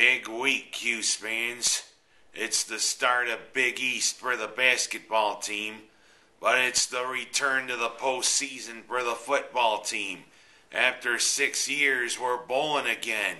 Big week, Cuse fans. It's the start of Big East for the basketball team, but it's the return to the postseason for the football team. After 6 years, we're bowling again.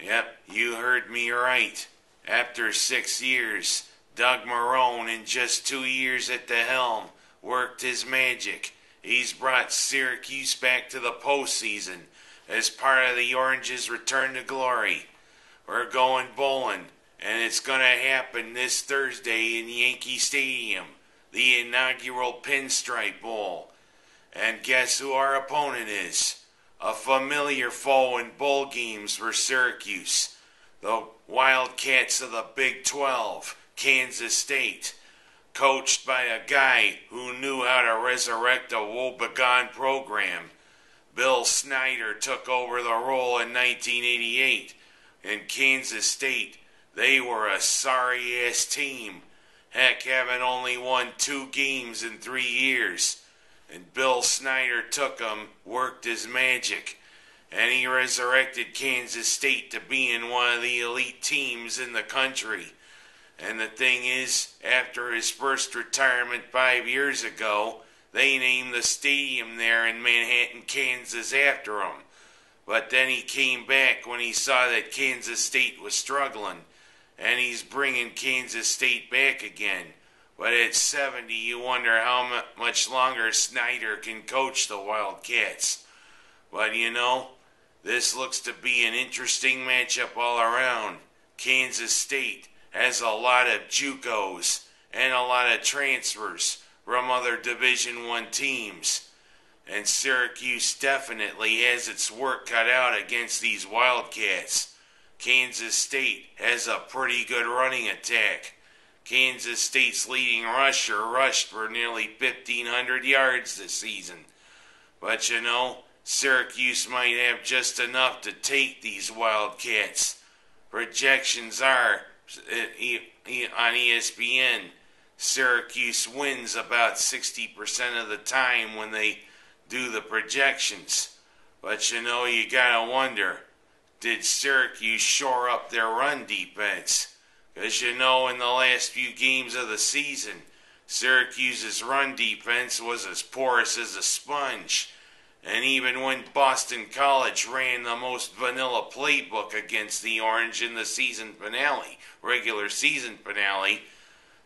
Yep, you heard me right. After 6 years, Doug Marrone, in just 2 years at the helm, worked his magic. He's brought Syracuse back to the postseason as part of the Orange's return to glory. We're going bowling, and it's going to happen this Thursday in Yankee Stadium, the inaugural Pinstripe Bowl. And guess who our opponent is? A familiar foe in bowl games for Syracuse. The Wildcats of the Big 12, Kansas State. Coached by a guy who knew how to resurrect a woebegone program. Bill Snyder took over the role in 1988. In Kansas State, they were a sorry-ass team. Heck, having only won 2 games in 3 years. And Bill Snyder took them, worked his magic, and he resurrected Kansas State to being one of the elite teams in the country. And the thing is, after his first retirement 5 years ago, they named the stadium there in Manhattan, Kansas after him. But then he came back when he saw that Kansas State was struggling, and he's bringing Kansas State back again. But at 70, you wonder how much longer Snyder can coach the Wildcats. But you know, this looks to be an interesting matchup all around. Kansas State has a lot of JUCOs and a lot of transfers from other Division I teams. And Syracuse definitely has its work cut out against these Wildcats. Kansas State has a pretty good running attack. Kansas State's leading rusher rushed for nearly 1,500 yards this season. But you know, Syracuse might have just enough to take these Wildcats. Projections are, on ESPN, Syracuse wins about 60% of the time when they do the projections. But you know, you gotta wonder, did Syracuse shore up their run defense? Because you know, in the last few games of the season, Syracuse's run defense was as porous as a sponge. And even when Boston College ran the most vanilla playbook against the Orange in the season finale, regular season finale,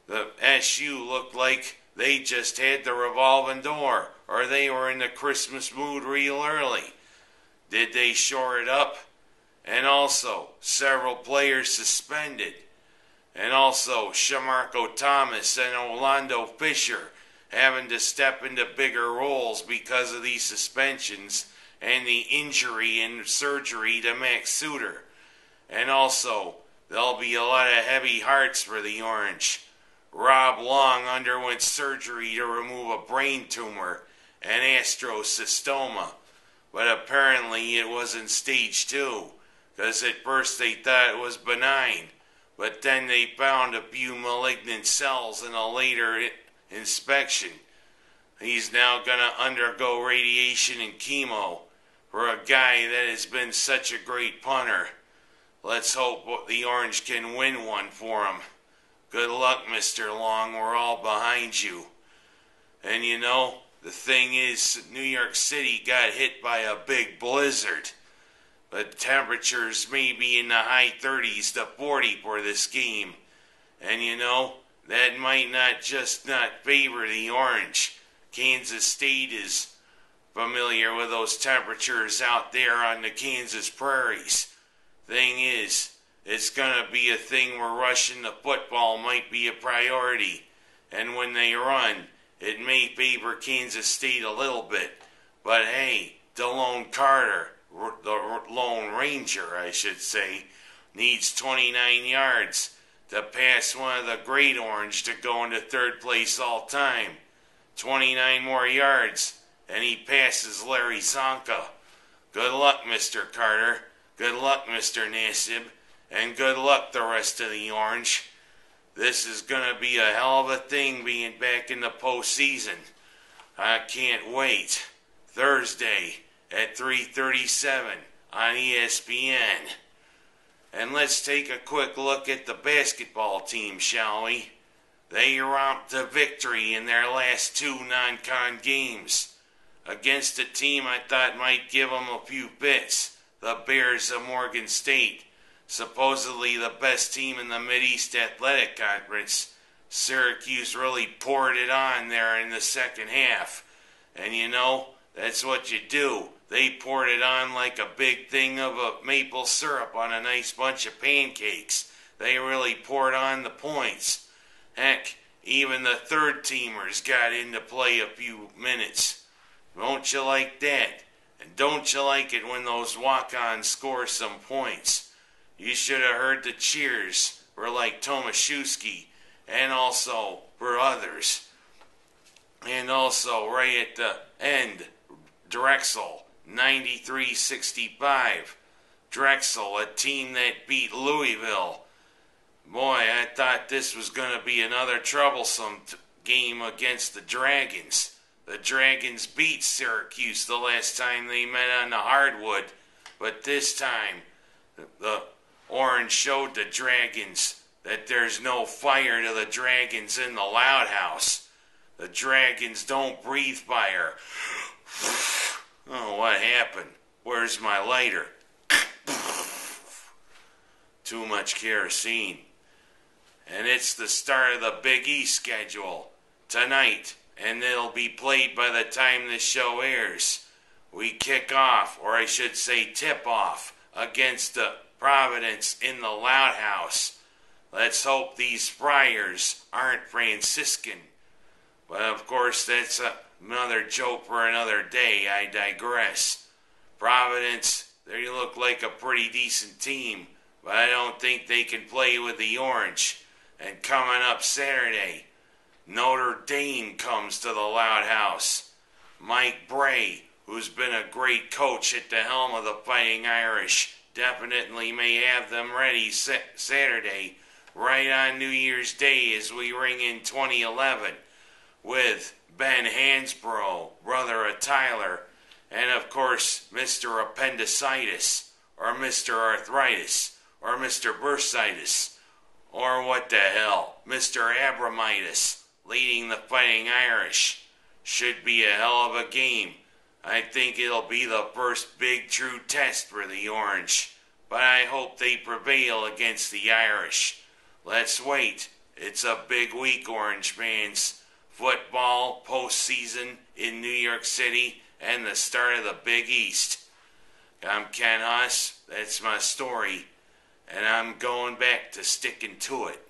the SU looked like they just had the revolving door, or they were in the Christmas mood real early. Did they shore it up? And also, several players suspended. And also, Shamarko Thomas and Orlando Fisher having to step into bigger roles because of these suspensions and the injury and surgery to Max Suter. And also, there'll be a lot of heavy hearts for the Orange. Rob Long underwent surgery to remove a brain tumor and astrocytoma, but apparently it was in stage 2, because at first they thought it was benign. But then they found a few malignant cells in a later inspection. He's now going to undergo radiation and chemo for a guy that has been such a great punter. Let's hope the Orange can win one for him. Good luck, Mr. Long. We're all behind you. And you know, the thing is, New York City got hit by a big blizzard. But temperatures may be in the high 30s to 40 for this game. And you know, that might not favor the Orange. Kansas State is familiar with those temperatures out there on the Kansas prairies. Thing is, it's gonna be a thing where rushing the football might be a priority. And when they run, it may favor Kansas State a little bit. But hey, DeLone Carter, the Lone Ranger, I should say, needs 29 yards to pass one of the great Orange to go into third place all time. 29 more yards, and he passes Larry Zonka. Good luck, Mr. Carter. Good luck, Mr. Nassib. And good luck the rest of the Orange. This is going to be a hell of a thing being back in the postseason. I can't wait. Thursday at 3:37 on ESPN. And let's take a quick look at the basketball team, shall we? They romped to victory in their last two non-con games against a team I thought might give them a few bits, the Bears of Morgan State, supposedly the best team in the Mideast Athletic Conference. Syracuse really poured it on there in the second half. And you know, that's what you do. They poured it on like a big thing of a maple syrup on a nice bunch of pancakes. They really poured on the points. Heck, even the third teamers got into play a few minutes. Don't you like that? And don't you like it when those walk-ons score some points? You should have heard the cheers for like Tomaszewski and also for others. And also right at the end, Drexel, 93-65. Drexel, a team that beat Louisville. Boy, I thought this was going to be another troublesome game against the Dragons. The Dragons beat Syracuse the last time they met on the hardwood, but this time the Orange showed the Dragons that there's no fire to the Dragons in the Loud House. The Dragons don't breathe fire. Oh, what happened? Where's my lighter? Too much kerosene. And it's the start of the Big East schedule tonight, and it'll be played by the time this show airs. We kick off, or I should say tip off, against the Providence in the Loud House. Let's hope these Friars aren't Franciscan. But of course, that's another joke for another day. I digress. Providence, they look like a pretty decent team, but I don't think they can play with the Orange. And coming up Saturday, Notre Dame comes to the Loud House. Mike Bray, who's been a great coach at the helm of the Fighting Irish, definitely may have them ready Saturday, right on New Year's Day as we ring in 2011, with Ben Hansbrough, brother of Tyler, and of course Mr. Appendicitis, or Mr. Arthritis, or Mr. Bursitis, or what the hell, Mr. Abramitis, leading the Fighting Irish. Should be a hell of a game. I think it'll be the first big true test for the Orange, but I hope they prevail against the Irish. Let's wait. It's a big week, Orange fans. Football, postseason in New York City, and the start of the Big East. I'm Ken Haas. That's my story. And I'm going back to sticking to it.